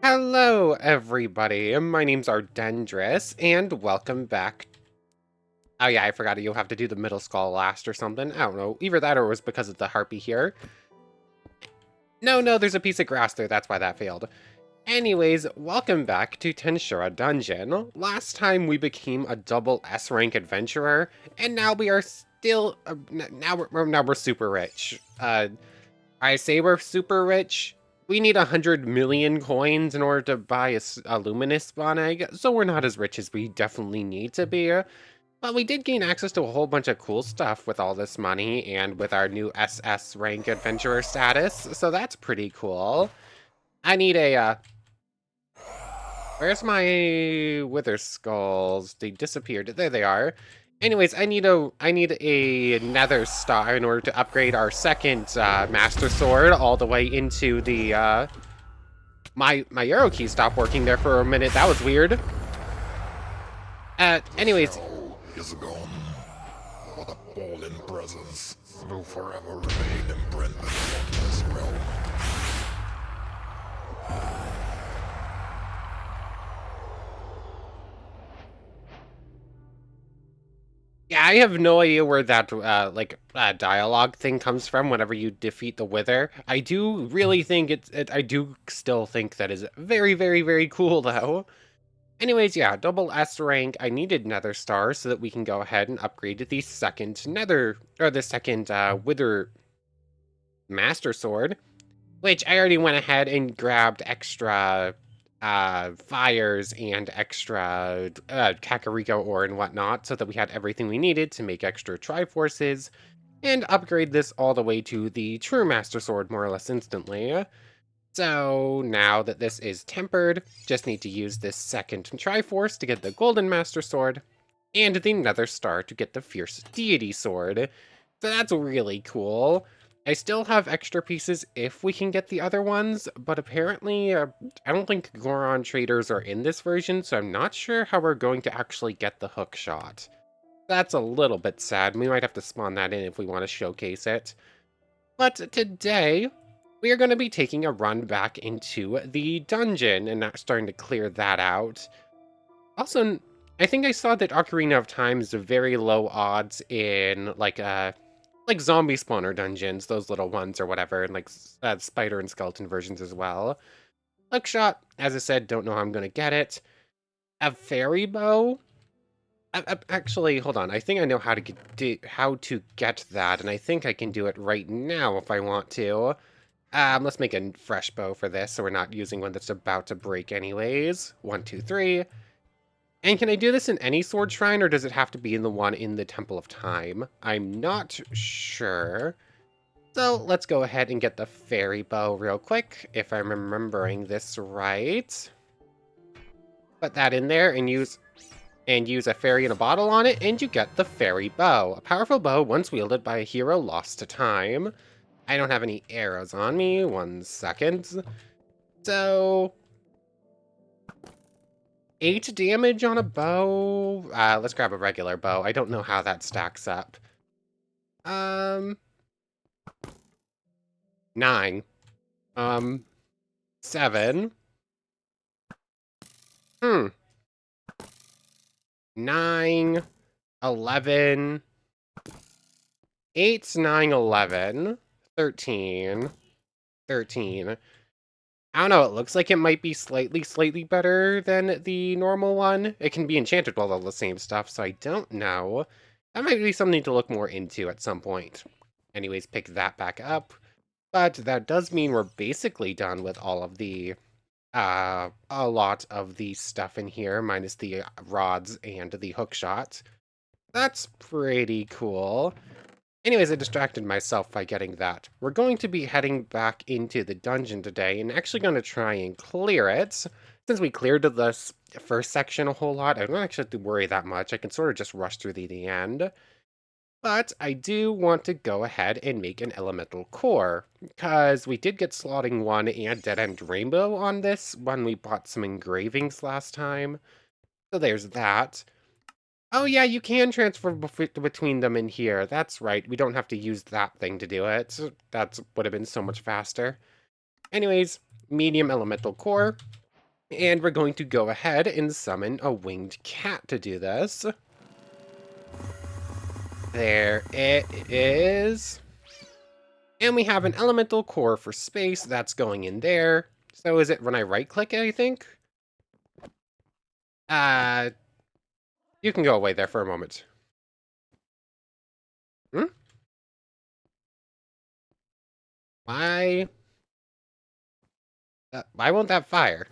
Hello, everybody. My name's Ardendris, and welcome back. Oh yeah, I forgot you'll have to do the middle skull last or something. I don't know. Either that or it was because of the harpy here. No, there's a piece of grass there. That's why that failed. Anyways, welcome back to Tensura Dungeon. Last time we became a double S rank adventurer, and now we are still. Now we're super rich. I say we're super rich. We need 100 million coins in order to buy a luminous spawn egg, so we're not as rich as we definitely need to be. But we did gain access to a whole bunch of cool stuff with all this money and with our new SS rank adventurer status, so that's pretty cool. I need where's my wither skulls? They disappeared. There they are. Anyways, I need a nether star in order to upgrade our second master sword all the way into the my arrow key stopped working there for a minute. That was weird. Anyways, Is gone. What a fallen presence will forever remain imprinted on this realm. yeah, I have no idea where that dialogue thing comes from whenever you defeat the wither. I do really think I do still think that is very, very, very cool though. Anyways, yeah, double S rank. I needed nether star so that we can go ahead and upgrade to the second wither master sword, which I already went ahead and grabbed extra fires and extra Kakariko ore and whatnot so that we had everything we needed to make extra Triforces and upgrade this all the way to the true master sword more or less instantly. So now that this is tempered, just need to use this second Triforce to get the Golden Master Sword, and the Nether Star to get the Fierce Deity Sword. So that's really cool. I still have extra pieces if we can get the other ones, but apparently I don't think Goron traders are in this version, so I'm not sure how we're going to actually get the hook shot. That's a little bit sad. We might have to spawn that in if we want to showcase it. But today, we are going to be taking a run back into the dungeon and not starting to clear that out. Also, I think I saw that Ocarina of Time is very low odds in like zombie spawner dungeons, those little ones or whatever, and like spider and skeleton versions as well. Hookshot, as I said, don't know how I'm going to get it. A fairy bow. Actually, hold on. I think I know how to get that, and I think I can do it right now if I want to. Let's make a fresh bow for this, so we're not using one that's about to break anyways. 1, 2, 3. And can I do this in any sword shrine, or does it have to be in the one in the Temple of Time? I'm not sure. So let's go ahead and get the fairy bow real quick, if I'm remembering this right. Put that in there and use a fairy in a bottle on it, and you get the fairy bow. A powerful bow once wielded by a hero lost to time. I don't have any arrows on me. 1 second. So 8 damage on a bow. Let's grab a regular bow. I don't know how that stacks up. 9. 7. 9. 11. 8, 9, 11. 13. 13. I don't know, it looks like it might be slightly better than the normal one. It can be enchanted with all the same stuff, so I don't know. That might be something to look more into at some point. Anyways, pick that back up. But that does mean we're basically done with all of the, a lot of the stuff in here, minus the rods and the hook shot. That's pretty cool. Anyways, I distracted myself by getting that. We're going to be heading back into the dungeon today and actually going to try and clear it. Since we cleared this first section a whole lot, I don't actually have to worry that much. I can sort of just rush through the end. But I do want to go ahead and make an elemental core, because we did get slotting 1 and Dead End Rainbow on this when we bought some engravings last time. So there's that. Oh yeah, you can transfer between them in here. That's right. We don't have to use that thing to do it. That would have been so much faster. Anyways, medium elemental core. And we're going to go ahead and summon a winged cat to do this. There it is. And we have an elemental core for space that's going in there. So is it when I right click it, I think? Uh, you can go away there for a moment. Hmm? Why? Why won't that fire?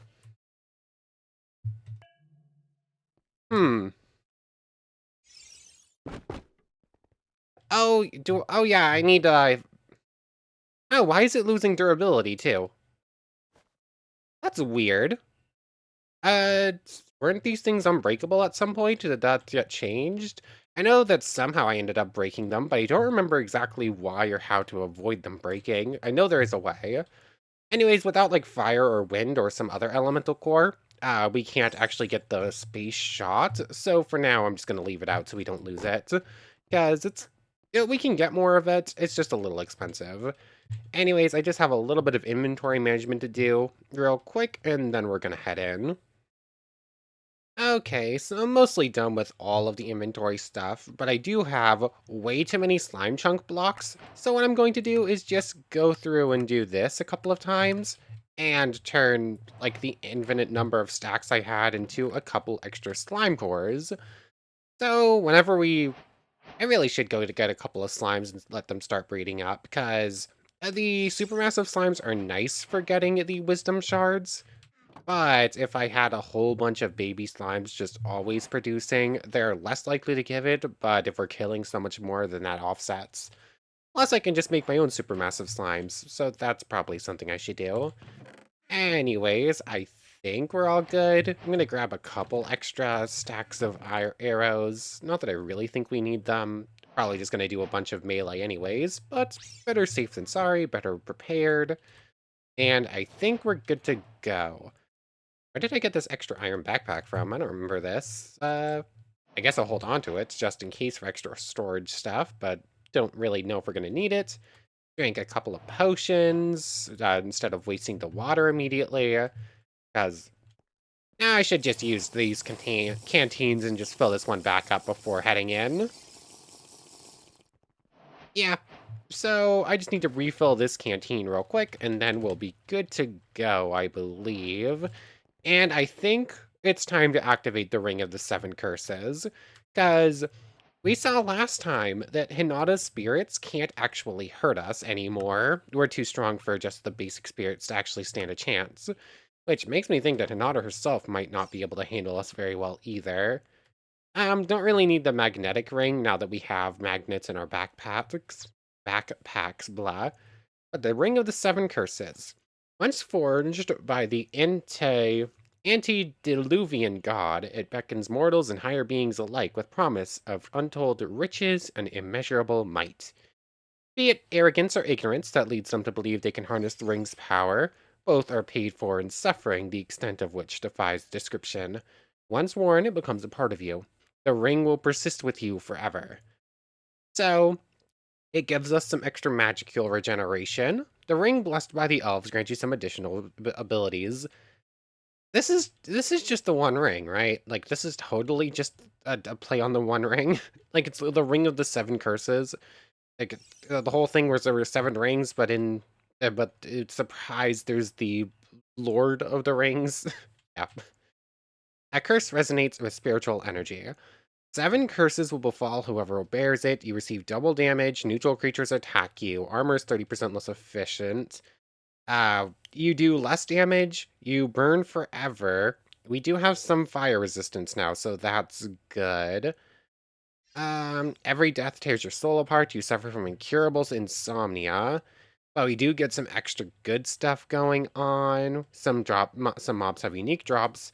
Hmm. Oh yeah, I need, oh, why is it losing durability too? That's weird. Uh, weren't these things unbreakable at some point? Did that get changed? I know that somehow I ended up breaking them, but I don't remember exactly why or how to avoid them breaking. I know there is a way. Anyways, without like fire or wind or some other elemental core, we can't actually get the space shot. So for now, I'm just gonna leave it out so we don't lose it, because we can get more of it. It's just a little expensive. Anyways, I just have a little bit of inventory management to do real quick, and then we're gonna head in. Okay, so I'm mostly done with all of the inventory stuff, but I do have way too many slime chunk blocks. So what I'm going to do is just go through and do this a couple of times and turn like the infinite number of stacks I had into a couple extra slime cores. So I really should go to get a couple of slimes and let them start breeding up because the supermassive slimes are nice for getting the wisdom shards. But if I had a whole bunch of baby slimes just always producing, they're less likely to give it, but if we're killing so much more, then that offsets. Plus, I can just make my own supermassive slimes, so that's probably something I should do. Anyways, I think we're all good. I'm gonna grab a couple extra stacks of arrows. Not that I really think we need them. Probably just gonna do a bunch of melee anyways, but better safe than sorry, better prepared. And I think we're good to go. Where did I get this extra iron backpack from? I don't remember this. I guess I'll hold on to it just in case for extra storage stuff, but don't really know if we're going to need it. Drink a couple of potions instead of wasting the water immediately, because I should just use these canteens and just fill this one back up before heading in. Yeah, so I just need to refill this canteen real quick, and then we'll be good to go, I believe. And I think it's time to activate the Ring of the Seven Curses, because we saw last time that Hinata's spirits can't actually hurt us anymore. We're too strong for just the basic spirits to actually stand a chance, which makes me think that Hinata herself might not be able to handle us very well either. Don't really need the magnetic ring now that we have magnets in our backpacks, blah. But the Ring of the Seven Curses. Once forged by the antediluvian god, it beckons mortals and higher beings alike with promise of untold riches and immeasurable might. Be it arrogance or ignorance that leads them to believe they can harness the ring's power, both are paid for in suffering, the extent of which defies description. Once worn, it becomes a part of you. The ring will persist with you forever. So, it gives us some extra magical regeneration. The ring blessed by the elves grants you some additional abilities. This is just the one ring, right? Like this is totally just a play on the one ring. Like it's the ring of the seven curses. Like the whole thing was there were seven rings, but it's surprised there's the Lord of the Rings. Yeah. That curse resonates with spiritual energy. Seven curses will befall whoever bears it. You receive double damage. Neutral creatures attack you. Armor is 30% less efficient. You do less damage. You burn forever. We do have some fire resistance now, so that's good. Every death tears your soul apart. You suffer from incurable insomnia. But we do get some extra good stuff going on. Some mobs have unique drops.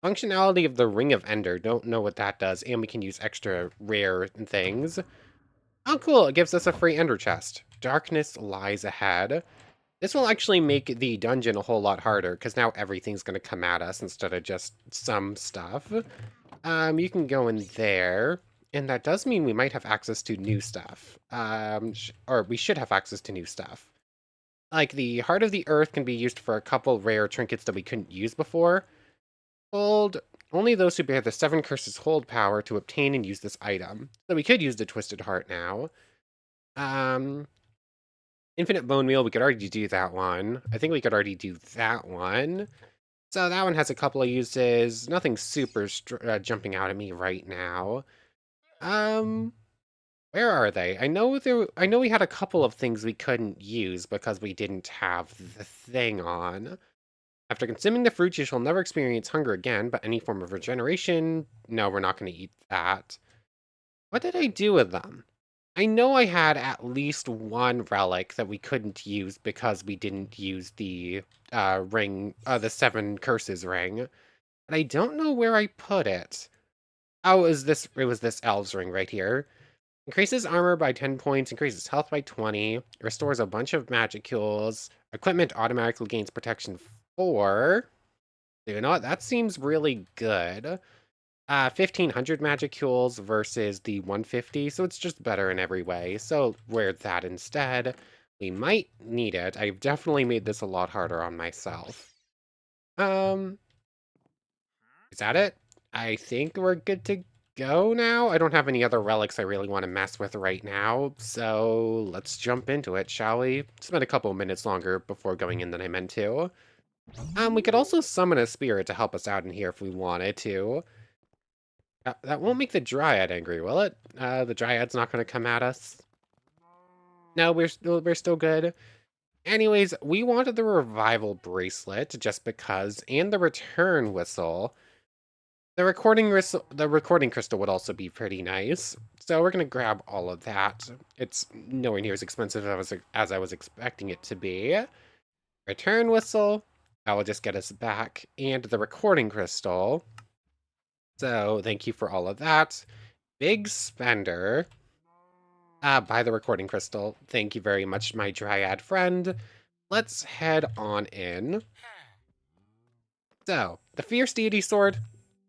Functionality of the Ring of Ender. Don't know what that does, and we can use extra rare things. Oh, cool. It gives us a free Ender chest. Darkness lies ahead. This will actually make the dungeon a whole lot harder, because now everything's going to come at us instead of just some stuff. You can go in there, and that does mean we might have access to new stuff. Or we should have access to new stuff. Like, the Heart of the Earth can be used for a couple rare trinkets that we couldn't use before. Hold. Only those who bear the 7 curses hold power to obtain and use this item. So we could use the Twisted Heart now. Infinite Bone Meal, we could already do that one. I think we could already do that one. So that one has a couple of uses. Nothing super jumping out at me right now. Where are they? I know we had a couple of things we couldn't use because we didn't have the thing on. After consuming the fruit, you shall never experience hunger again, but any form of regeneration, no, we're not going to eat that. What did I do with them? I know I had at least one relic that we couldn't use because we didn't use the ring, the 7 curses ring. But I don't know where I put it. Oh, it was this elves ring right here. Increases armor by 10 points, increases health by 20, restores a bunch of magicules, equipment automatically gains protection 4. You know what? That seems really good. 1,500 magicules versus the 150, so it's just better in every way. So wear that instead. We might need it. I've definitely made this a lot harder on myself. Is that it? I think we're good to go now. I don't have any other relics I really want to mess with right now, so let's jump into it, shall we? Spend a couple minutes longer before going in than I meant to. We could also summon a spirit to help us out in here if we wanted to. That won't make the Dryad angry, will it? The Dryad's not going to come at us. No, we're still good. Anyways, we wanted the Revival Bracelet just because, and the Return Whistle. The recording crystal would also be pretty nice. So we're going to grab all of that. It's nowhere near as expensive as I was expecting it to be. Return Whistle. That will just get us back. And the recording crystal. So thank you for all of that. Big spender. Buy the recording crystal. Thank you very much, my Dryad friend. Let's head on in. So, the Fierce Deity Sword.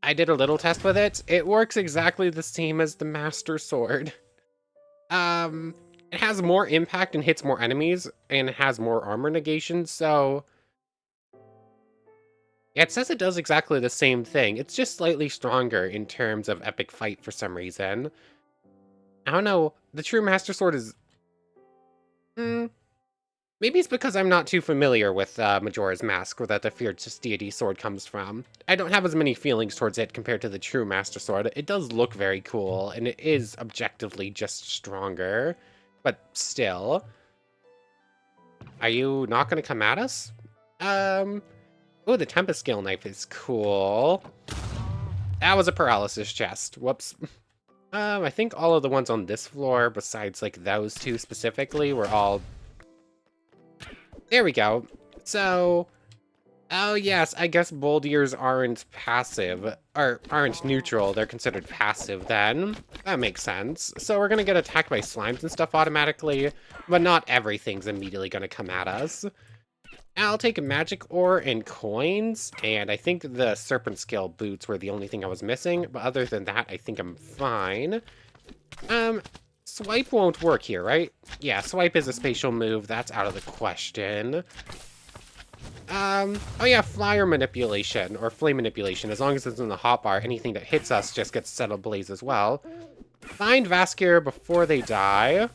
I did a little test with it. It works exactly the same as the Master Sword. It has more impact and hits more enemies, and it has more armor negation, so... Yeah, it says it does exactly the same thing. It's just slightly stronger in terms of epic fight for some reason. I don't know. The true Master Sword is... Maybe it's because I'm not too familiar with Majora's Mask, or that the Fierce Deity Sword comes from. I don't have as many feelings towards it compared to the true Master Sword. It does look very cool, and it is objectively just stronger. But still. Are you not going to come at us? Oh, the Tempest Scale Knife is cool. That was a paralysis chest. Whoops. I think all of the ones on this floor, besides like those two specifically, were all... There we go. So, oh yes, I guess bold ears aren't passive, or aren't neutral. They're considered passive then. That makes sense. So we're gonna get attacked by slimes and stuff automatically, but not everything's immediately gonna come at us. I'll take a magic ore and coins, and I think the serpent scale boots were the only thing I was missing, but other than that, I think I'm fine. Swipe won't work here, right? Yeah, swipe is a spatial move. That's out of the question. Oh yeah, flyer manipulation, or flame manipulation. As long as it's in the hotbar, anything that hits us just gets set ablaze as well. Find Vaskir before they die.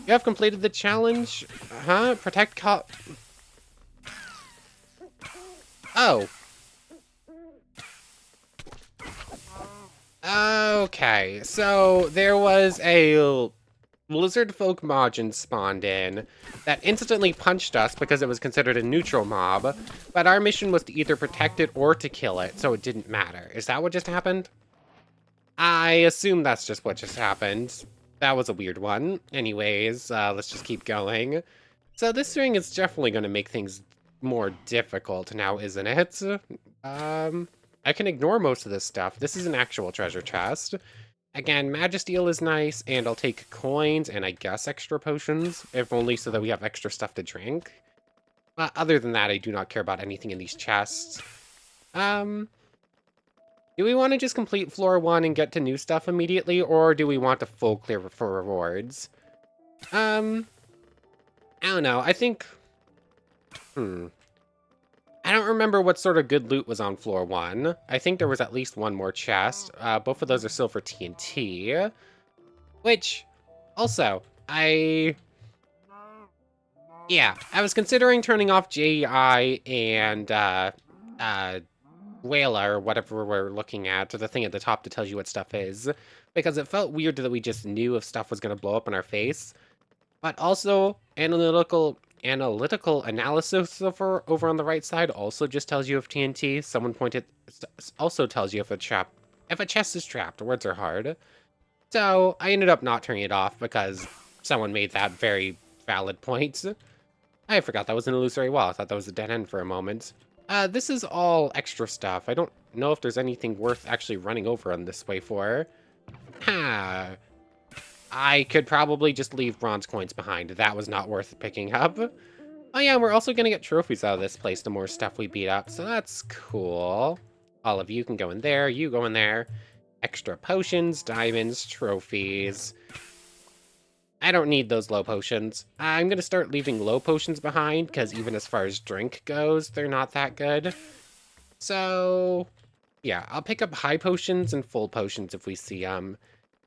You have completed the challenge. Huh? Protect Oh. Okay, so there was a lizard folk Majin spawned in that instantly punched us because it was considered a neutral mob, but our mission was to either protect it or to kill it, so it didn't matter. Is that what just happened? I assume that's just what just happened. That was a weird one. Anyways, let's just keep going. So this ring is definitely going to make things more difficult now, isn't it? I can ignore most of this stuff. This is an actual treasure chest. Again, Magisteel is nice, and I'll take coins and I guess extra potions, if only so that we have extra stuff to drink. Other than that, I do not care about anything in these chests. Do we want to just complete floor 1 and get to new stuff immediately, or do we want a full clear for rewards? I don't know. I think... I don't remember what sort of good loot was on floor 1. I think there was at least one more chest. Both of those are silver TNT. Which, also, yeah, I was considering turning off JEI and, Whaler, or whatever we're looking at, to the thing at the top that tells you what stuff is. Because it felt weird that we just knew if stuff was going to blow up in our face. But also, analytical analysis over on the right side also just tells you if TNT. Someone pointed also tells you if a chest is trapped. Words are hard. So I ended up not turning it off because someone made that very valid point. I forgot that was an illusory wall. I thought that was a dead end for a moment. This is all extra stuff. I don't know if there's anything worth actually running over on this way for. I could probably just leave bronze coins behind. That was not worth picking up. Oh yeah, we're also gonna get trophies out of this place the more stuff we beat up, so that's cool. All of you can go in there, you go in there. Extra potions, diamonds, trophies. I don't need those low potions. I'm gonna start leaving low potions behind, because even as far as drink goes, they're not that good. So, yeah, I'll pick up high potions and full potions if we see them.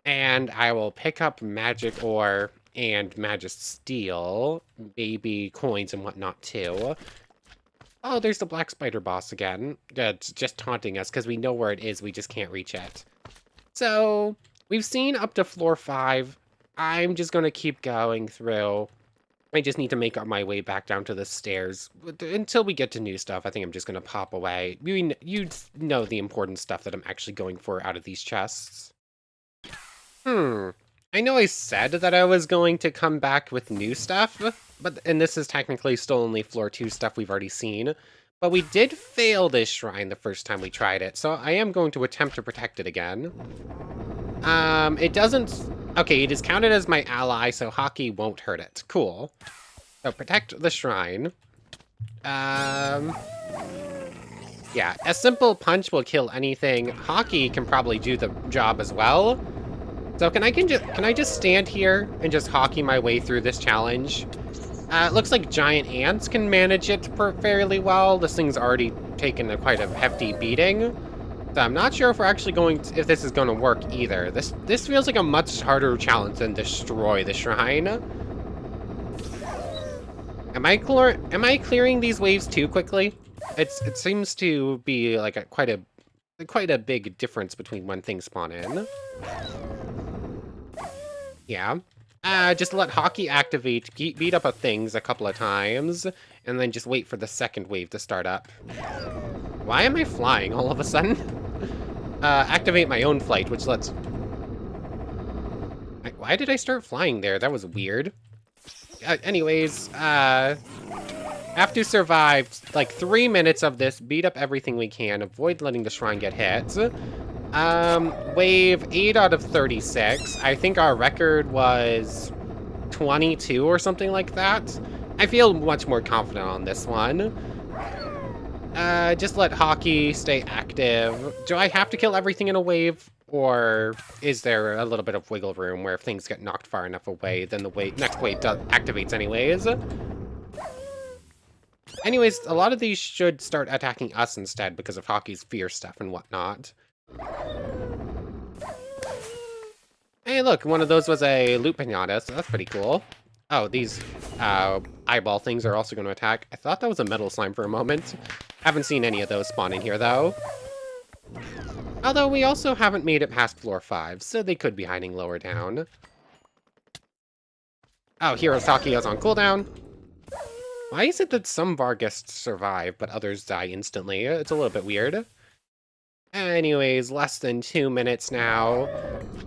And I will pick up magic ore and magic steel, maybe coins and whatnot too. Oh, there's the black spider boss again. It's just taunting us because we know where it is, we just can't reach it. So, we've seen up to floor 5. I'm just going to keep going through. I just need to make my way back down to the stairs. Until we get to new stuff, I think I'm just going to pop away. You know the important stuff that I'm actually going for out of these chests. I know I said that I was going to come back with new stuff, and this is technically still only floor 2 stuff we've already seen, but we did fail this shrine the first time we tried it, so I am going to attempt to protect it again. It doesn't... Okay, it is counted as my ally, so hockey won't hurt it. Cool. So protect the shrine. Yeah, a simple punch will kill anything. Hockey can probably do the job as well. So can I just stand here and just hockey my way through this challenge? It looks like giant ants can manage it fairly well. This thing's already taken quite a hefty beating. So I'm not sure if we're actually if this is going to work either. This feels like a much harder challenge than destroy the shrine. Am I clearing these waves too quickly? It seems to be like quite a big difference between when things spawn in. Yeah. Just let hockey activate, beat up things a couple of times, and then just wait for the second wave to start up. Why am I flying all of a sudden? Activate my own flight, which lets... Why did I start flying there? That was weird. Anyways, have to survive like 3 minutes of this, beat up everything we can, avoid letting the shrine get hit. Wave 8 out of 36. I think our record was 22 or something like that. I feel much more confident on this one. Just let hockey stay active. Do I have to kill everything in a wave? Or is there a little bit of wiggle room where if things get knocked far enough away, then the next wave activates anyways? Anyways, a lot of these should start attacking us instead because of hockey's fear stuff and whatnot. Hey, look, one of those was a loot pinata, so that's pretty cool. Oh, these eyeball things are also going to attack. I thought that was a metal slime for a moment. Haven't seen any of those spawn in here, though. Although we also haven't made it past floor 5, so they could be hiding lower down. Oh, Hirosaki is on cooldown. Why is it that some Vargas survive, but others die instantly? It's a little bit weird. Anyways, less than 2 minutes now.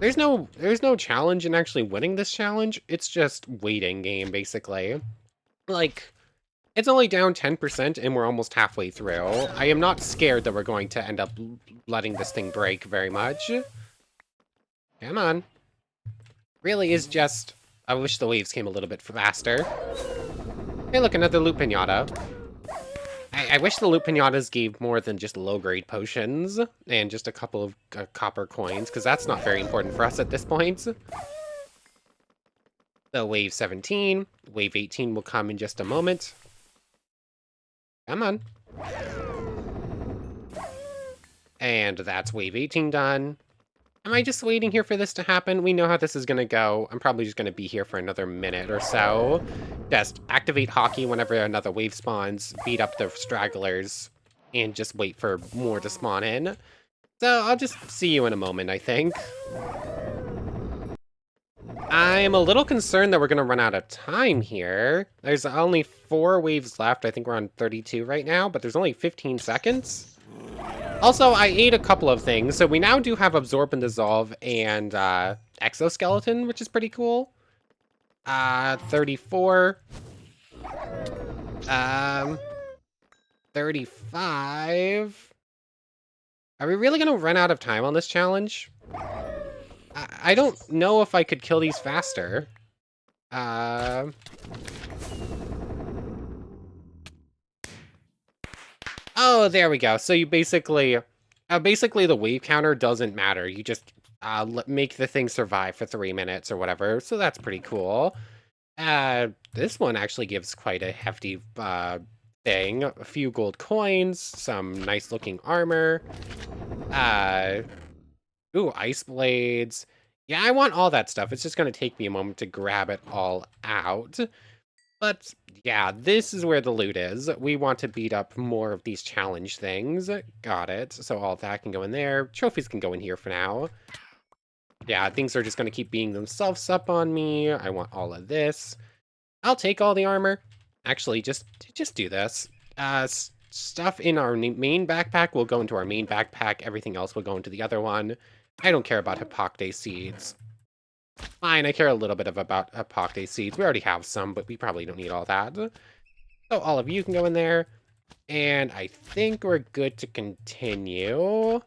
There's no challenge in actually winning this challenge. It's just waiting game, basically. Like, it's only down 10% and we're almost halfway through. I am not scared that we're going to end up letting this thing break very much. Come on. Really is just... I wish the waves came a little bit faster. Hey, look, another loot pinata. I wish the loot pinatas gave more than just low-grade potions and just a couple of copper coins, because that's not very important for us at this point. So wave 17, wave 18 will come in just a moment. Come on. And that's wave 18 done. Am I just waiting here for this to happen? We know how this is going to go. I'm probably just going to be here for another minute or so. Just activate hockey whenever another wave spawns, beat up the stragglers, and just wait for more to spawn in. So I'll just see you in a moment, I think. I'm a little concerned that we're going to run out of time here. There's only 4 waves left. I think we're on 32 right now, but there's only 15 seconds. Also, I ate a couple of things, so we now do have Absorb and Dissolve and Exoskeleton, which is pretty cool. 34. 35. Are we really gonna run out of time on this challenge? I don't know if I could kill these faster. Oh, there we go. So you basically the wave counter doesn't matter. You just make the thing survive for 3 minutes or whatever. So that's pretty cool. This one actually gives quite a hefty thing. A few gold coins, some nice looking armor. Ooh, ice blades. Yeah, I want all that stuff. It's just going to take me a moment to grab it all out. But yeah, this is where the loot is. We want to beat up more of these challenge things. Got it. So all that can go in there. Trophies can go in here for now. Yeah, things are just going to keep beating themselves up on me. I want all of this. I'll take all the armor. Actually, just do this. Stuff in our main backpack will go into our main backpack. Everything else will go into the other one. I don't care about Hippocte seeds. Fine, I care a little bit about Hippocte seeds. We already have some, but we probably don't need all that. So all of you can go in there. And I think we're good to continue.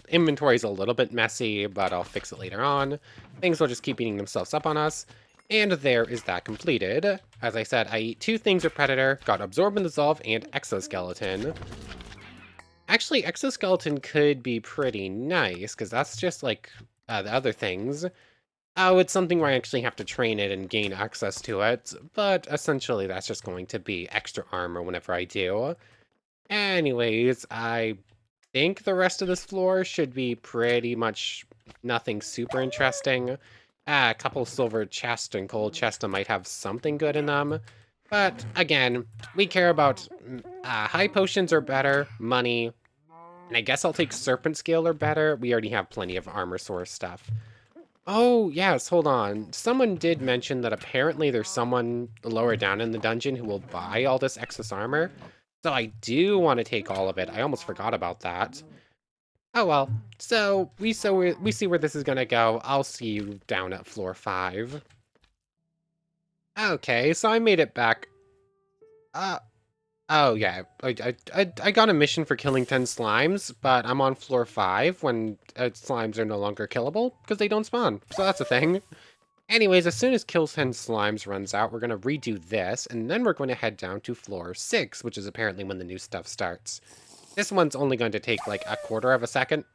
Inventory's a little bit messy, but I'll fix it later on. Things will just keep eating themselves up on us. And there is that completed. As I said, I eat 2 things of Predator, got Absorb and Dissolve, and Exoskeleton. Actually, Exoskeleton could be pretty nice, because that's just like the other things. Oh, it's something where I actually have to train it and gain access to it, but essentially that's just going to be extra armor whenever I do. Anyways, I think the rest of this floor should be pretty much nothing super interesting. A couple silver chests and gold chests might have something good in them. But again, we care about high potions are better, money, and I guess I'll take serpent scale or better. We already have plenty of armor source stuff. Oh, yes, hold on. Someone did mention that apparently there's someone lower down in the dungeon who will buy all this excess armor. So I do want to take all of it. I almost forgot about that. Oh well. So we see where this is gonna go. I'll see you down at floor 5. Okay, so I made it back. Oh yeah, I got a mission for killing 10 slimes, but I'm on floor 5 when slimes are no longer killable because they don't spawn. So that's a thing. Anyways, as soon as kill 10 slimes runs out, we're gonna redo this, and then we're going to head down to floor 6, which is apparently when the new stuff starts. This one's only going to take like a quarter of a second.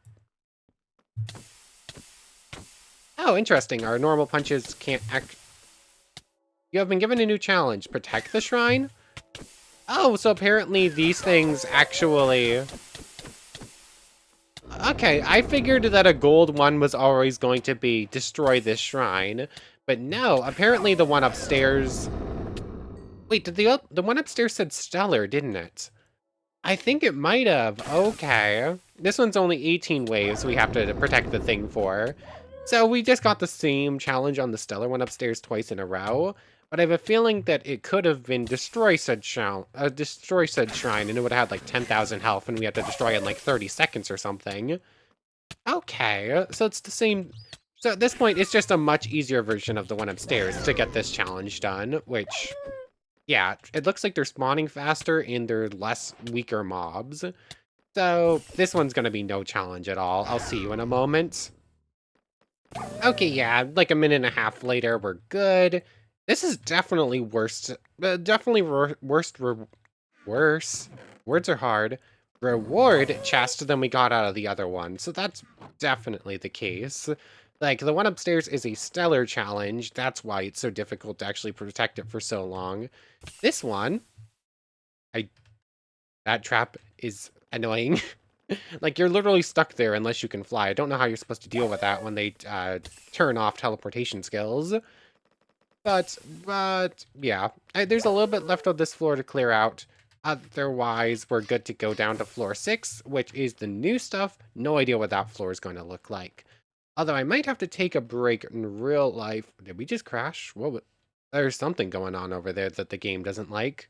Oh, interesting. Our normal punches can't act. You have been given a new challenge. Protect the shrine? Oh, so apparently these things actually... Okay, I figured that a gold one was always going to be destroy this shrine. But no, apparently the one upstairs... Wait, did the one upstairs said stellar, didn't it? I think it might have. Okay. This one's only 18 waves we have to protect the thing for. So we just got the same challenge on the stellar one upstairs twice in a row. But I have a feeling that it could have been destroy said shrine, and it would have had like 10,000 health, and we had to destroy it in like 30 seconds or something. Okay, so it's the same. So at this point, it's just a much easier version of the one upstairs to get this challenge done, which, yeah, it looks like they're spawning faster and they're less weaker mobs. So this one's gonna be no challenge at all. I'll see you in a moment. Okay, yeah, like a minute and a half later, we're good. This is definitely worst. Worse. Words are hard. Reward chest than we got out of the other one. So that's definitely the case. Like, the one upstairs is a stellar challenge. That's why it's so difficult to actually protect it for so long. This one, that trap is annoying. Like, you're literally stuck there unless you can fly. I don't know how you're supposed to deal with that when they turn off teleportation skills. But yeah, there's a little bit left of this floor to clear out. Otherwise, we're good to go down to floor 6, which is the new stuff. No idea what that floor is going to look like. Although I might have to take a break in real life. Did we just crash? What? There's something going on over there that the game doesn't like.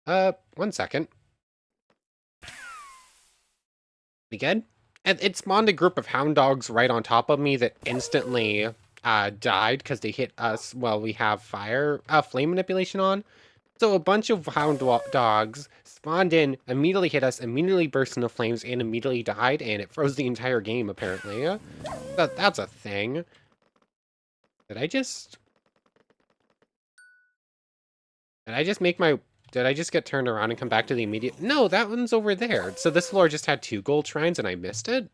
1 second. We good? And it spawned a group of hound dogs right on top of me that instantly died because they hit us while we have flame manipulation on. So a bunch of hound dogs spawned in, immediately hit us, immediately burst into flames, and immediately died, and it froze the entire game, apparently. That's a thing. Did I just... Did I just make my... Did I just get turned around and come back to the immediate... No, that one's over there. So this floor just had 2 gold shrines, and I missed it?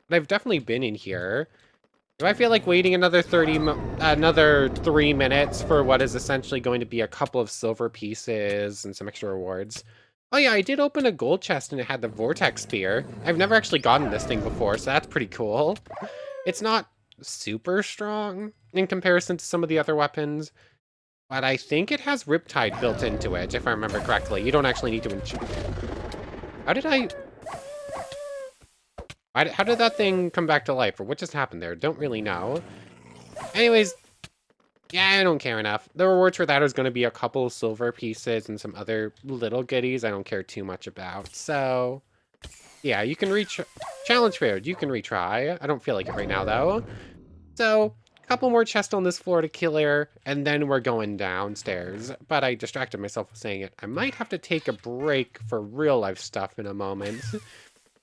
But I've definitely been in here. Do I feel like waiting another 3 minutes for what is essentially going to be a couple of silver pieces and some extra rewards? Oh yeah, I did open a gold chest and it had the vortex spear. I've never actually gotten this thing before, so that's pretty cool. It's not super strong in comparison to some of the other weapons, but I think it has Riptide built into it, if I remember correctly. You don't actually need to... How did I... How did that thing come back to life, or what just happened there? Don't really know. Anyways, yeah, I don't care enough. The rewards for that is going to be a couple silver pieces and some other little goodies I don't care too much about. So, yeah, you can reach... Challenge failed. You can retry. I don't feel like it right now, though. So, a couple more chests on this floor to clear, and then we're going downstairs. But I distracted myself with saying it. I might have to take a break for real-life stuff in a moment.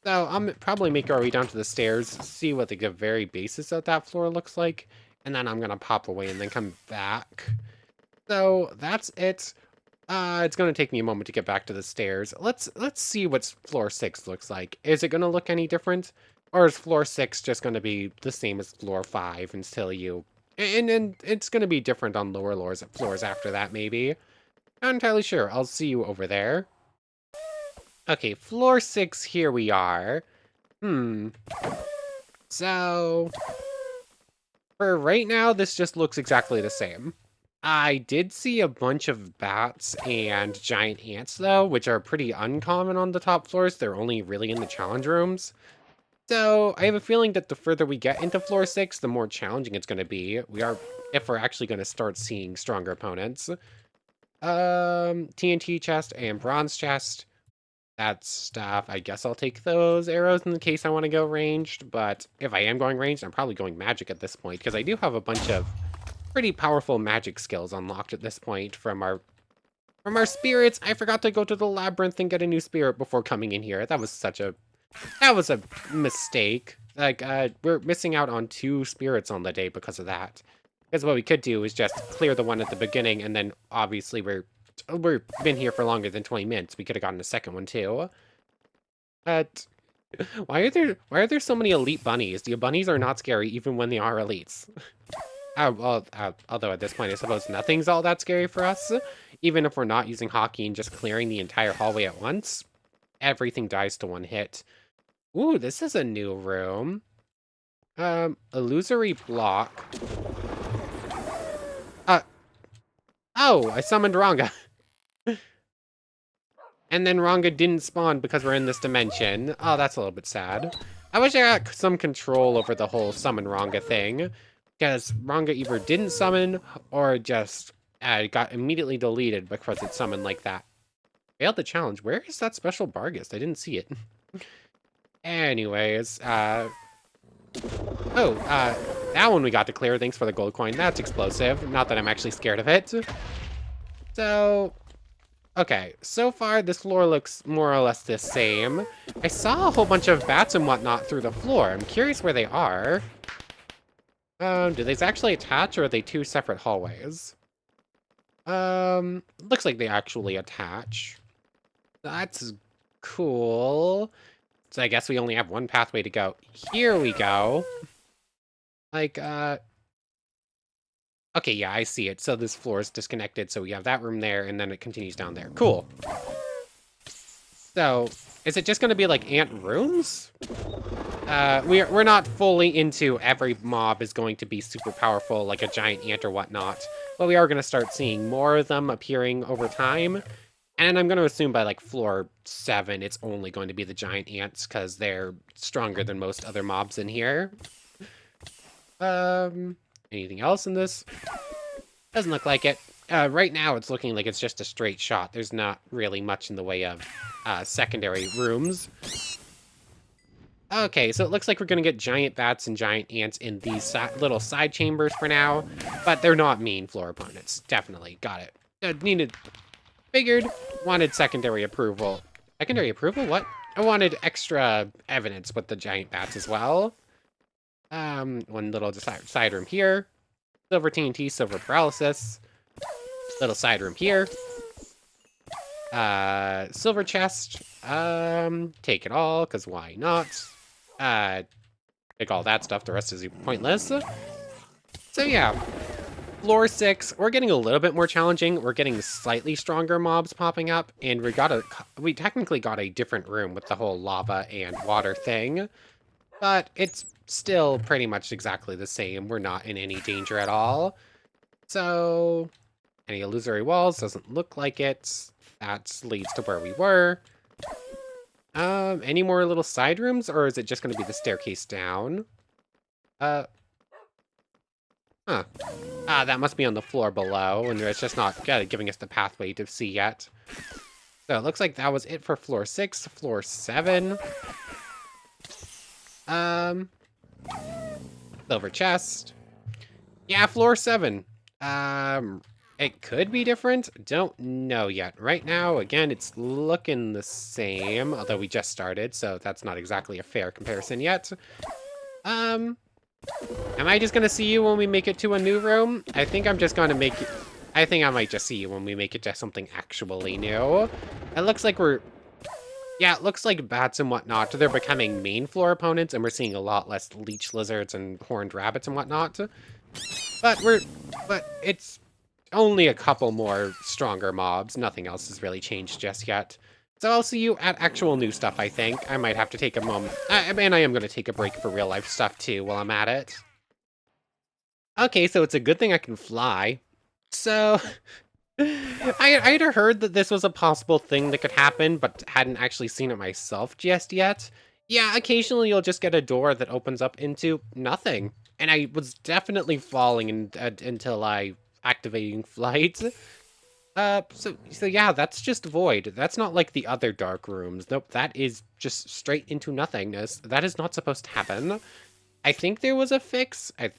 So I'll probably make our way down to the stairs, see what the very basis of that floor looks like, and then I'm gonna pop away and then come back. So that's it. It's gonna take me a moment to get back to the stairs. Let's see what floor 6 looks like. Is it gonna look any different, or is floor 6 just gonna be the same as floor 5 until you? And it's gonna be different on lower floors after that, maybe. Not entirely sure. I'll see you over there. Okay, floor 6, here we are. So, for right now, this just looks exactly the same. I did see a bunch of bats and giant ants, though, which are pretty uncommon on the top floors. They're only really in the challenge rooms. So, I have a feeling that the further we get into floor 6, the more challenging it's going to be. If we're actually going to start seeing stronger opponents. TNT chest and bronze chest. That stuff, I guess I'll take those arrows in the case I want to go ranged, but if I am going ranged, I'm probably going magic at this point, because I do have a bunch of pretty powerful magic skills unlocked at this point from our spirits. I forgot to go to the labyrinth and get a new spirit before coming in here. That was a mistake. Like, we're missing out on 2 spirits on the day because of that. Because what we could do is just clear the one at the beginning, and then obviously we've been here for longer than 20 minutes. We could have gotten a second one too. But why are there so many elite bunnies? The bunnies are not scary even when they are elites. Although at this point, I suppose nothing's all that scary for us. Even if we're not using hockey and just clearing the entire hallway at once, everything dies to 1 hit. Ooh, this is a new room. Illusory block. Oh, I summoned Ranga. And then Ranga didn't spawn because we're in this dimension. Oh, that's a little bit sad. I wish I got some control over the whole summon Ranga thing. Because Ranga either didn't summon or just got immediately deleted because it summoned like that. Failed the challenge. Where is that special Bargus? I didn't see it. Anyways, that one we got to clear. Thanks for the gold coin. That's explosive. Not that I'm actually scared of it. So, okay, so far this floor looks more or less the same. I saw a whole bunch of bats and whatnot through the floor. I'm curious where they are. Do these actually attach, or are they 2 separate hallways? Looks like they actually attach. That's cool. So I guess we only have 1 pathway to go. Here we go. Like, okay, yeah, I see it. So this floor is disconnected, so we have that room there, and then it continues down there. Cool. So, is it just gonna be like ant rooms? We're not fully into every mob is going to be super powerful, like a giant ant or whatnot, but we are gonna start seeing more of them appearing over time. And I'm gonna assume by like floor 7, it's only going to be the giant ants, because they're stronger than most other mobs in here. Anything else in this? Doesn't look like it. Right now, it's looking like it's just a straight shot. There's not really much in the way of secondary rooms. Okay, so it looks like we're gonna get giant bats and giant ants in these little side chambers for now, but they're not mean floor opponents. Definitely, got it. Figured, wanted secondary approval. Secondary approval? What? I wanted extra evidence with the giant bats as well. One little side room here. Silver TNT, silver paralysis. Little side room here. Silver chest. Take it all, because why not? Take all that stuff, the rest is pointless. So yeah, floor 6, we're getting a little bit more challenging. We're getting slightly stronger mobs popping up, and we technically got a different room with the whole lava and water thing, but it's still pretty much exactly the same. We're not in any danger at all. So, any illusory walls? Doesn't look like it. That leads to where we were. Any more little side rooms, or is it just going to be the staircase down? Huh. That must be on the floor below, and it's just not giving us the pathway to see yet. So it looks like that was it for floor 6. Floor 7. Silver chest. Yeah, floor 7. It could be different. Don't know yet. Right now, again, it's looking the same, although we just started, so that's not exactly a fair comparison yet. Am I just gonna see you when we make it to a new room? I think I'm just gonna make it... I think I might just see you when we make it to something actually new. It looks like we're... Yeah, it looks like bats and whatnot, they're becoming main floor opponents, and we're seeing a lot less leech lizards and horned rabbits and whatnot. But it's only a couple more stronger mobs. Nothing else has really changed just yet. So I'll see you at actual new stuff, I think. I might have to take a moment. And I am going to take a break for real life stuff, too, while I'm at it. Okay, so it's a good thing I can fly. So, I'd heard that this was a possible thing that could happen, but hadn't actually seen it myself just yet. Yeah, occasionally you'll just get a door that opens up into nothing. And I was definitely falling until I activating flight. So yeah, that's just void. That's not like the other dark rooms. Nope, that is just straight into nothingness. That is not supposed to happen. I think there was a fix. I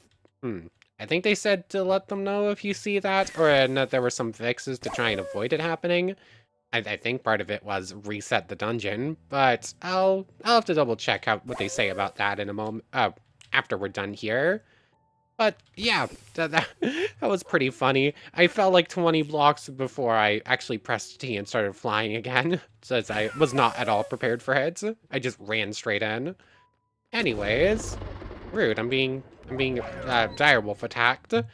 think they said to let them know if you see that, or that there were some fixes to try and avoid it happening. I think part of it was reset the dungeon, but I'll have to double check out what they say about that in a moment. After we're done here. But yeah, that was pretty funny. I fell like 20 blocks before I actually pressed T and started flying again, since I was not at all prepared for it. I just ran straight in. Anyways, rude. I'm being direwolf attacked. It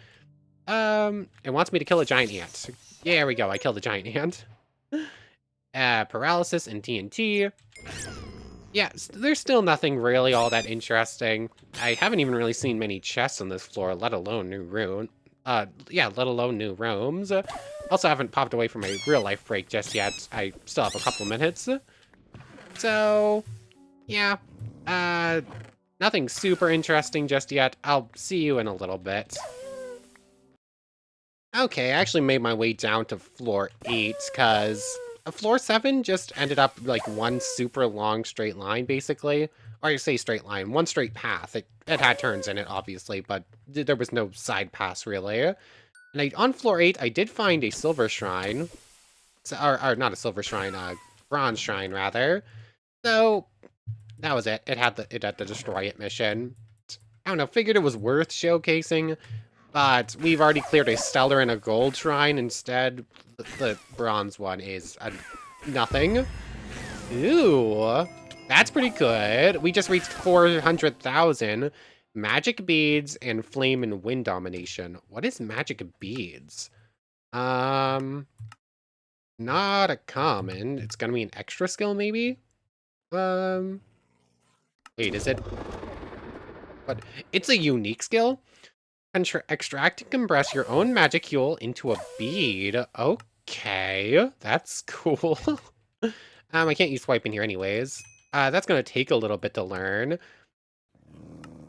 wants me to kill a giant ant. Yeah, there we go. I killed a giant ant. Paralysis and TNT. Yeah, there's still nothing really all that interesting. I haven't even really seen many chests on this floor, let alone new room. Let alone new rooms. Also haven't popped away from my real life break just yet. I still have a couple minutes. So, yeah. Nothing super interesting just yet. I'll see you in a little bit. Okay, I actually made my way down to floor 8, because floor 7 just ended up like one super long straight line, basically. Or I say straight line, one straight path. It had turns in it, obviously, but there was no side pass, really. And on floor 8, I did find a silver shrine. So, or not a silver shrine, a bronze shrine, rather. So, that was it. It had the destroy it mission. I don't know, figured it was worth showcasing. But we've already cleared a stellar and a gold shrine. Instead, the bronze one is nothing. Ooh, that's pretty good. We just reached 400,000. Magic beads and flame and wind domination. What is magic beads? Um, Not a common. It's gonna be an extra skill, maybe? Um, Wait, is it? But it's a unique skill. Extract and compress your own magic fuel into a bead. Okay, that's cool. I can't use swipe in here anyways. That's gonna take a little bit to learn.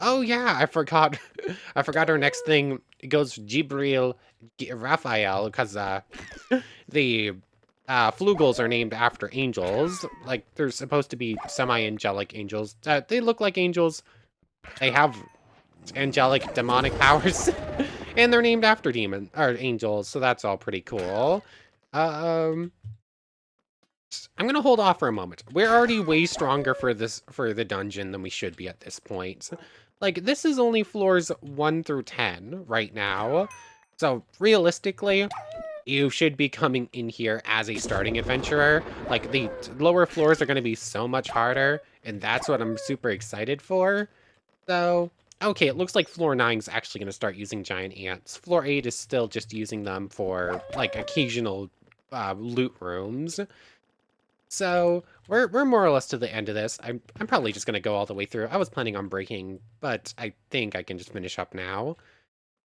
Oh yeah, I forgot. I forgot our next thing goes Jibril Raphael because the flugels are named after angels. Like they're supposed to be semi-angelic angels. They look like angels. They have angelic demonic powers, and they're named after demon or angels. So that's all pretty cool. Um, I'm gonna hold off for a moment. We're already way stronger for the dungeon than we should be at this point. Like this is only floors 1 through 10 right now. So realistically, you should be coming in here as a starting adventurer. Like the lower floors are gonna be so much harder, and that's what I'm super excited for. So, okay, it looks like floor 9 is actually gonna start using giant ants. Floor 8 is still just using them for like occasional loot rooms. So we're more or less to the end of this. I'm probably just gonna go all the way through. I was planning on breaking, but I think I can just finish up now.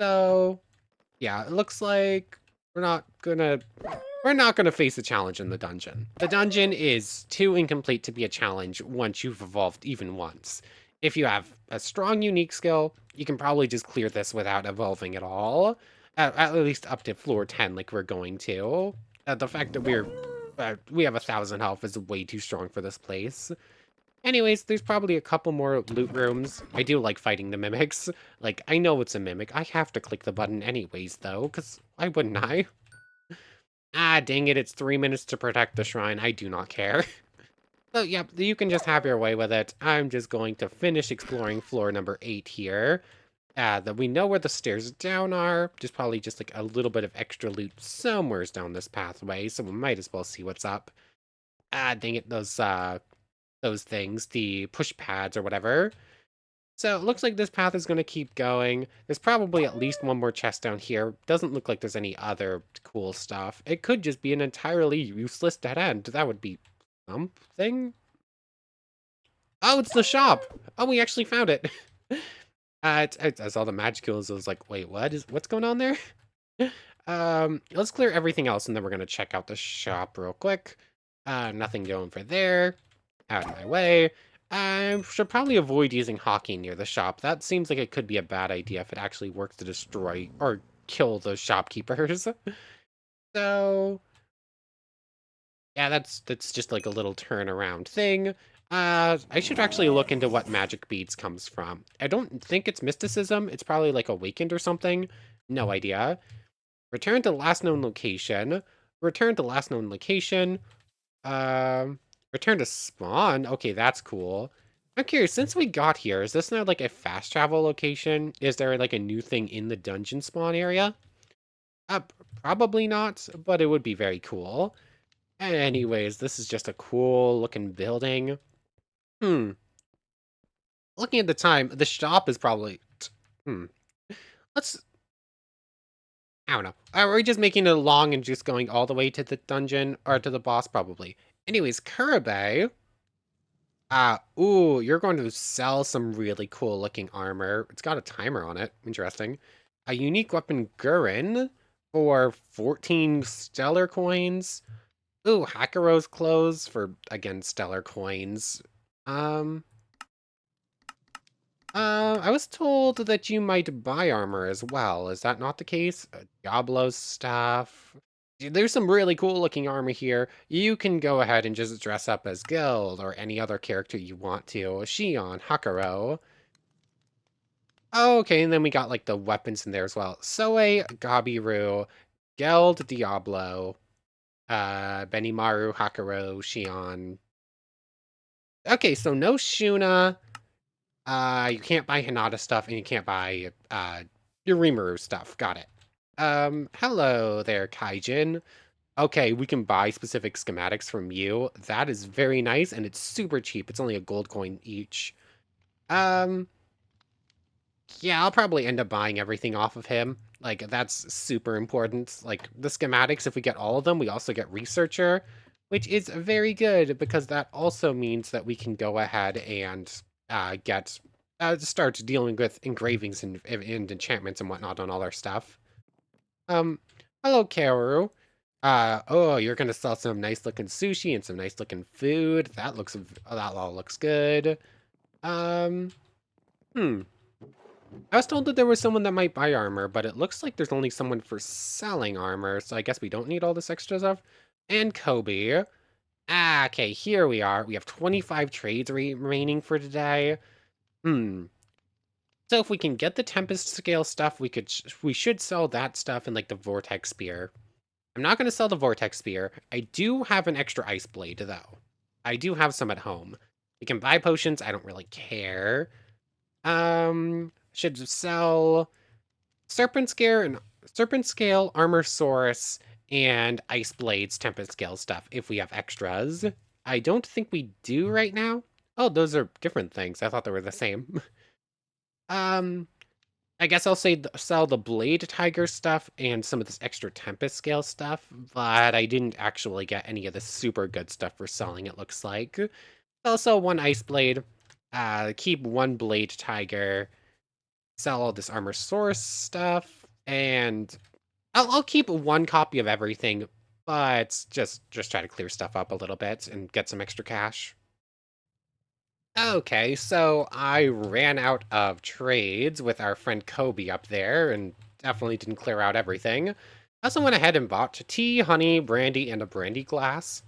So yeah, it looks like we're not gonna face a challenge in the dungeon. The dungeon is too incomplete to be a challenge once you've evolved even once. If you have a strong unique skill, you can probably just clear this without evolving at all. At least up to floor 10 like we're going to. The fact that we have 1,000 health is way too strong for this place. Anyways, there's probably a couple more loot rooms. I do like fighting the mimics. Like, I know it's a mimic. I have to click the button anyways, though, because why wouldn't I? Ah, dang it, it's 3 minutes to protect the shrine. I do not care. So, yep, you can just have your way with it. I'm just going to finish exploring floor number 8 here. That we know where the stairs down are. There's probably just like a little bit of extra loot somewheres down this pathway, so we might as well see what's up. Ah, dang it, those things, the push pads or whatever. So it looks like this path is going to keep going. There's probably at least one more chest down here. Doesn't look like there's any other cool stuff. It could just be an entirely useless dead end. That would be something. Oh, it's the shop. Oh, we actually found it. I saw the magicals. I was like, wait, what's going on there? Let's clear everything else and then we're going to check out the shop real quick. Nothing going for there. Out of my way. I should probably avoid using hockey near the shop. That seems like it could be a bad idea if it actually works to destroy or kill the shopkeepers. So, yeah, that's just like a little turnaround thing. I should actually look into what magic beads comes from. I don't think it's mysticism. It's probably like awakened or something. No idea. Return to last known location. Return to last known location. Um, Return to spawn. Okay, that's cool. I'm curious, since we got here, is this now like a fast travel location? Is there like a new thing in the dungeon spawn area? Uh, Probably not, but it would be very cool. Anyways, this is just a cool looking building. Hmm. Looking at the time, the shop is probably... Hmm. Let's... I don't know. Are we just making it long and just going all the way to the dungeon? Or to the boss? Probably. Anyways, Kurabe... Ooh, you're going to sell some really cool looking armor. It's got a timer on it. Interesting. A unique weapon Gurren for 14 stellar coins. Ooh, Hakaro's clothes for, again, stellar coins. Um, I was told that you might buy armor as well. Is that not the case? Diablo stuff. There's some really cool looking armor here. You can go ahead and just dress up as Guild or any other character you want to. Shion, Hakaro. Oh, okay, and then we got like the weapons in there as well. Soe, Gabiru, Geld, Diablo, Benimaru, Hakaro, Shion. Okay, so no Shuna. You can't buy Hinata stuff, and you can't buy Yurimaru stuff. Got it. Hello there, Kaijin. Okay, we can buy specific schematics from you. That is very nice, and it's super cheap. It's only a gold coin each. Um, Yeah, I'll probably end up buying everything off of him. Like, that's super important. Like, the schematics, if we get all of them, we also get Researcher, which is very good because that also means that we can go ahead and get start dealing with engravings and enchantments and whatnot on all our stuff. Um, hello, Kaoru. Oh, you're gonna sell some nice looking sushi and some nice looking food. That all looks good. Um, hmm. I was told that there was someone that might buy armor, but it looks like there's only someone for selling armor, so I guess we don't need all this extra stuff. And Kobe. Ah, okay, here we are. We have 25 trades remaining for today. Hmm. So if we can get the Tempest scale stuff, we should sell that stuff and like the Vortex Spear. I'm not going to sell the Vortex Spear. I do have an extra Ice Blade, though. I do have some at home. We can buy potions. I don't really care. Should sell Serpent Scale, Armorsaurus, and Ice Blades Tempest Scale stuff if we have extras. I don't think we do right now. Oh, those are different things. I thought they were the same. um, I guess I'll sell the Blade Tiger stuff and some of this extra Tempest Scale stuff, but I didn't actually get any of the super good stuff for selling, it looks like. I'll sell one Ice Blade, keep one Blade Tiger, sell all this armor source stuff, and I'll keep one copy of everything, but just try to clear stuff up a little bit and get some extra cash. Okay, so I ran out of trades with our friend Kobe up there, and definitely didn't clear out everything. I also went ahead and bought tea, honey, brandy, and a brandy glass.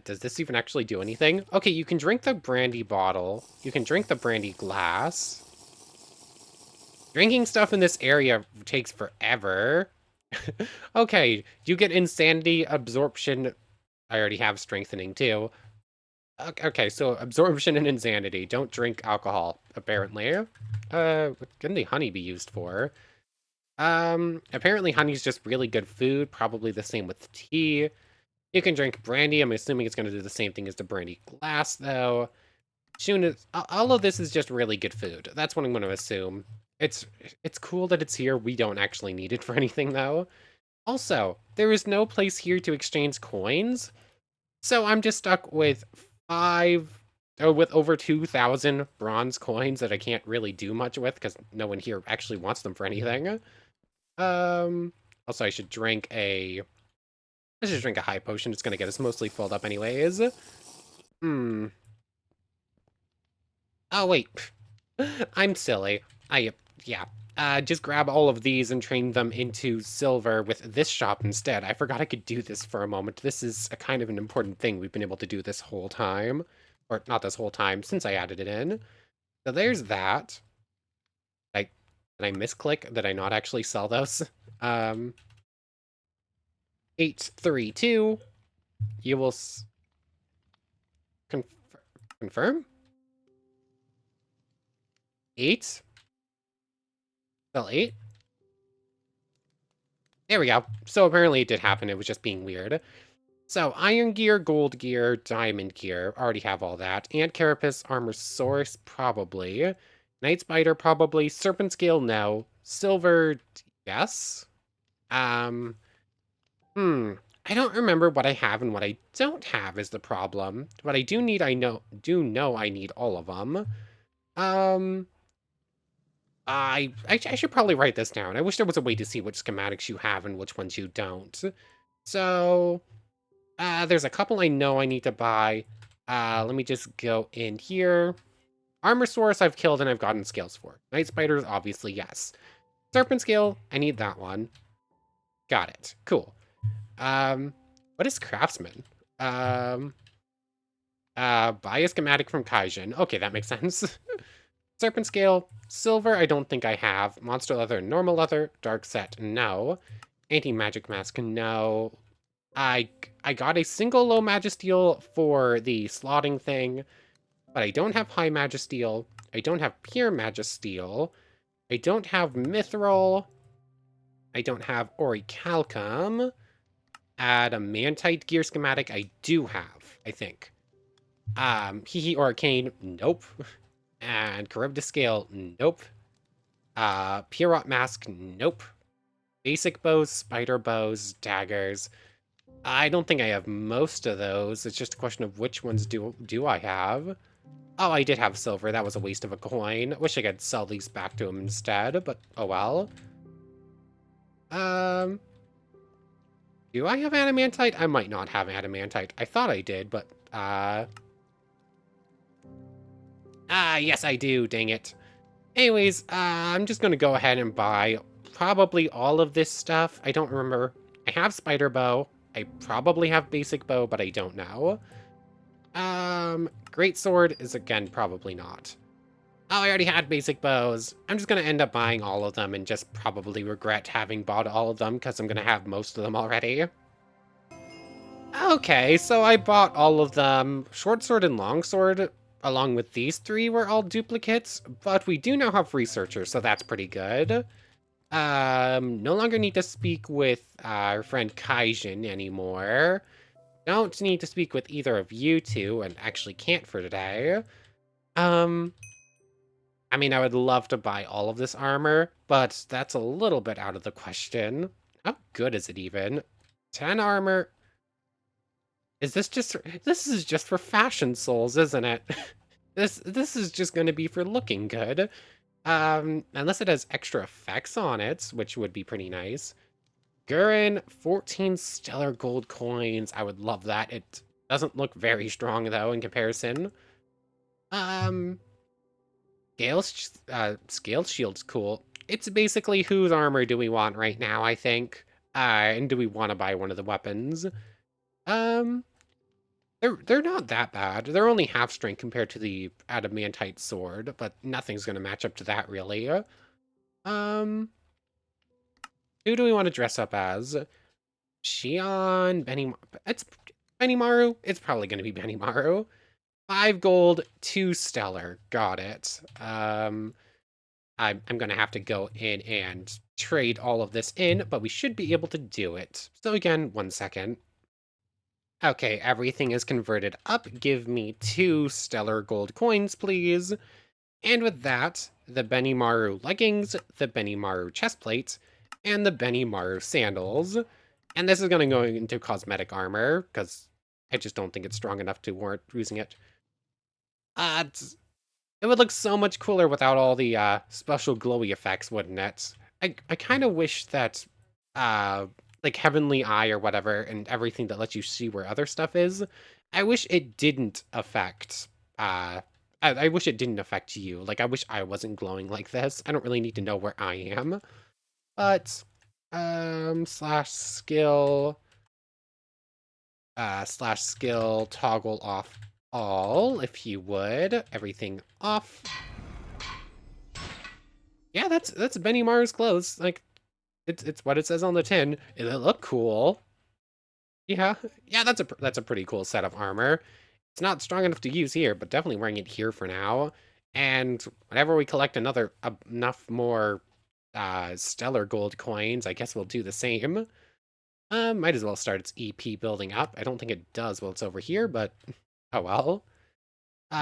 Does this even actually do anything? Okay, you can drink the brandy bottle. You can drink the brandy glass. Drinking stuff in this area takes forever. Okay, you get insanity, absorption. I already have strengthening too. Okay, so absorption and insanity. Don't drink alcohol, apparently. What can the honey be used for? Apparently honey's just really good food, probably the same with tea. You can drink brandy. I'm assuming it's going to do the same thing as the brandy glass, though. All of this is just really good food. That's what I'm going to assume. It's it's cool that it's here. We don't actually need it for anything, though. Also, there is no place here to exchange coins, so I'm just stuck with with over 2,000 bronze coins that I can't really do much with because no one here actually wants them for anything. Also, I should drink a high potion. It's gonna get us mostly filled up anyways. Hmm. Oh, wait. I'm silly. Yeah. Just grab all of these and train them into silver with this shop instead. I forgot I could do this for a moment. This is a kind of an important thing we've been able to do this whole time. Or not this whole time, since I added it in. So there's that. Did I misclick? Did I not actually sell those? 832. You will confirm? 8? Sell 8? There we go. So apparently it did happen. It was just being weird. So iron gear, gold gear, diamond gear. Already have all that. Ant carapace, armor source, probably. Night spider, probably. Serpent scale, no. Silver, yes. Um, I don't remember what I have and what I don't have is the problem. What I do need, do know I need all of them. I should probably write this down. I wish there was a way to see which schematics you have and which ones you don't. So, there's a couple I know I need to buy. Let me just go in here. Armor Source I've killed and I've gotten scales for. Night Spiders, obviously, yes. Serpent Scale, I need that one. Got it. Cool. What is Craftsman? Buy a schematic from Kaijin. Okay, that makes sense. Serpent Scale, Silver, I don't think I have. Monster Leather, Normal Leather, Dark Set, no. Anti-Magic Mask, no. I got a single low Magisteel for the slotting thing, but I don't have high Magisteel. I don't have pure Magisteel. I don't have Mithril. I don't have Orichalcum. Adamantite gear schematic I do have, I think. Hehe Arcane, nope. And Charybdis Scale, nope. Pierrot Mask, nope. Basic bows, spider bows, daggers. I don't think I have most of those. It's just a question of which ones do I have. Oh, I did have silver. That was a waste of a coin. Wish I could sell these back to him instead, but oh well. Um, do I have adamantite? I might not have adamantite. I thought I did, but yes, I do. Dang it. Anyways, I'm just gonna go ahead and buy probably all of this stuff. I don't remember. I have spider bow. I probably have basic bow, but I don't know. Great sword is again probably not. Oh, I already had basic bows. I'm just gonna end up buying all of them and just probably regret having bought all of them because I'm gonna have most of them already. Okay, so I bought all of them. Short sword and long sword, along with these three, were all duplicates, but we do now have researchers, so that's pretty good. No longer need to speak with our friend Kaijin anymore. Don't need to speak with either of you two, and actually can't for today. I mean, I would love to buy all of this armor, but that's a little bit out of the question. How good is it even? 10 armor. Is this just... This is just for fashion souls, isn't it? This is just going to be for looking good. Unless it has extra effects on it, which would be pretty nice. Gurren, 14 stellar gold coins. I would love that. It doesn't look very strong, though, in comparison. Scaled shield's cool. It's basically whose armor do we want right now, I think. And do we want to buy one of the weapons? Um, they're not that bad. They're only half strength compared to the adamantite sword, but nothing's gonna match up to that really. Um, who do we want to dress up as? Shion, it's Benimaru. It's probably gonna be Benimaru. 5 gold, 2 stellar. Got it. I'm gonna have to go in and trade all of this in, but we should be able to do it. So again, 1 second. Okay, everything is converted up. Give me 2 stellar gold coins, please. And with that, the Benimaru leggings, the Benimaru chestplate, and the Benimaru sandals. And this is gonna go into cosmetic armor, because I just don't think it's strong enough to warrant using it. It would look so much cooler without all the special glowy effects, wouldn't it? I kind of wish that like Heavenly Eye or whatever and everything that lets you see where other stuff is, I wish it didn't affect I wish it didn't affect you. Like I wish I wasn't glowing like this. I don't really need to know where I am. But slash skill toggle off all, if you would. Everything off. Yeah, that's Benimaru's clothes. Like, it's what it says on the tin. It look cool. Yeah, yeah, that's a pretty cool set of armor. It's not strong enough to use here, but definitely wearing it here for now. And whenever we collect enough more stellar gold coins, I guess we'll do the same. Might as well start its EP building up. I don't think it does while it's over here, but oh well.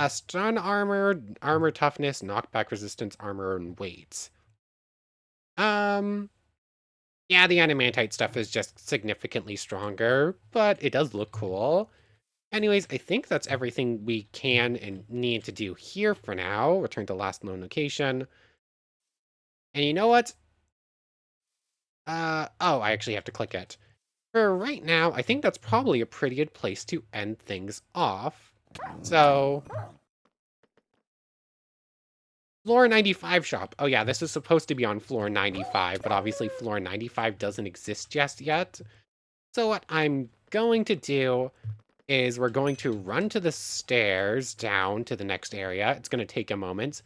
Stun armor, armor toughness, knockback resistance, armor, and weight. Yeah, the adamantite stuff is just significantly stronger, but it does look cool. Anyways, I think that's everything we can and need to do here for now. Return to last known location. And you know what? Oh, I actually have to click it. For right now, I think that's probably a pretty good place to end things off. So, floor 95 shop. Oh yeah, this is supposed to be on floor 95, but obviously floor 95 doesn't exist just yet. So what I'm going to do is we're going to run to the stairs down to the next area. It's going to take a moment.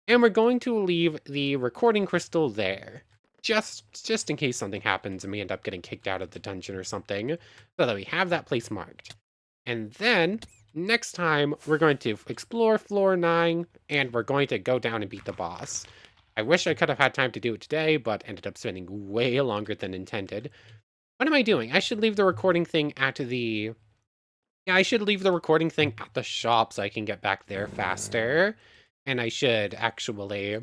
And we're going to leave the recording crystal there. Just in case something happens and we end up getting kicked out of the dungeon or something. So that we have that place marked. And then, next time, we're going to explore floor 9, and we're going to go down and beat the boss. I wish I could have had time to do it today, but ended up spending way longer than intended. What am I doing? I should leave the recording thing at the... Yeah, I should leave the recording thing at the shop so I can get back there faster. And I should actually...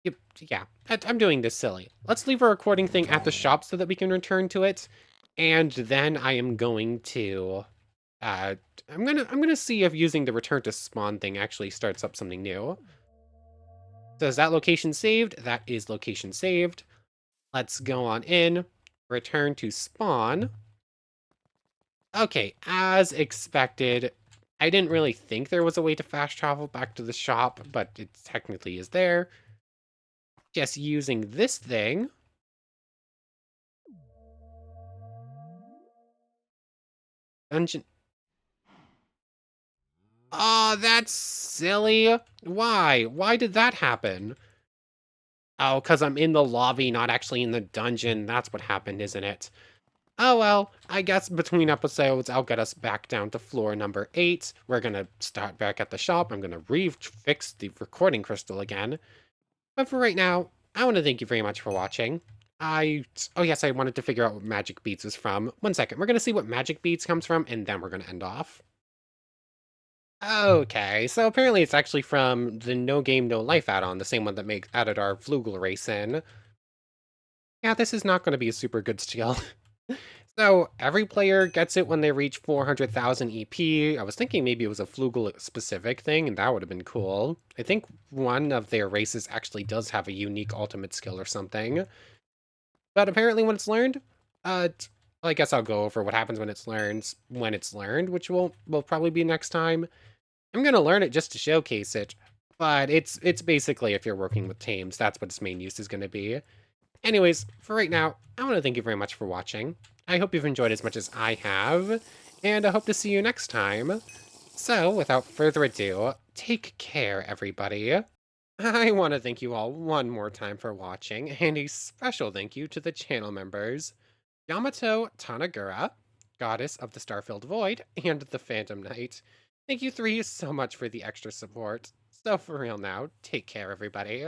Yep, yeah, I'm doing this silly. Let's leave our recording thing at the shop so that we can return to it. And then I am going to... Uh, I'm gonna see if using the return to spawn thing actually starts up something new. So is that location saved? That is location saved. Let's go on in, return to spawn. Okay, as expected, I didn't really think there was a way to fast travel back to the shop, but it technically is there. Just using this thing. Dungeon. Oh, that's silly. Why? Why did that happen? Oh, because I'm in the lobby, not actually in the dungeon. That's what happened, isn't it? Oh well, I guess between episodes, I'll get us back down to floor number 8. We're gonna start back at the shop. I'm gonna fix the recording crystal again. But for right now, I want to thank you very much for watching. Oh yes, I wanted to figure out what Magic Beats is from. One second, we're gonna see what Magic Beats comes from, and then we're gonna end off. Okay, so apparently it's actually from the No Game No Life add-on, the same one that added our Flugel race in. Yeah, this is not going to be a super good skill. So every player gets it when they reach 400,000 EP. I was thinking maybe it was a Flugel specific thing, and that would have been cool. I think one of their races actually does have a unique ultimate skill or something. But apparently when it's learned, well, I guess I'll go over what happens when it's learned, which will probably be next time. I'm gonna learn it just to showcase it, but it's basically if you're working with tames, that's what its main use is gonna be. Anyways, for right now, I want to thank you very much for watching. I hope you've enjoyed as much as I have, and I hope to see you next time. So, without further ado, take care, everybody. I want to thank you all one more time for watching, and a special thank you to the channel members, Yamato Tanagura, Goddess of the Starfilled Void, and the Phantom Knight. Thank you three so much for the extra support. So for real now, take care, everybody.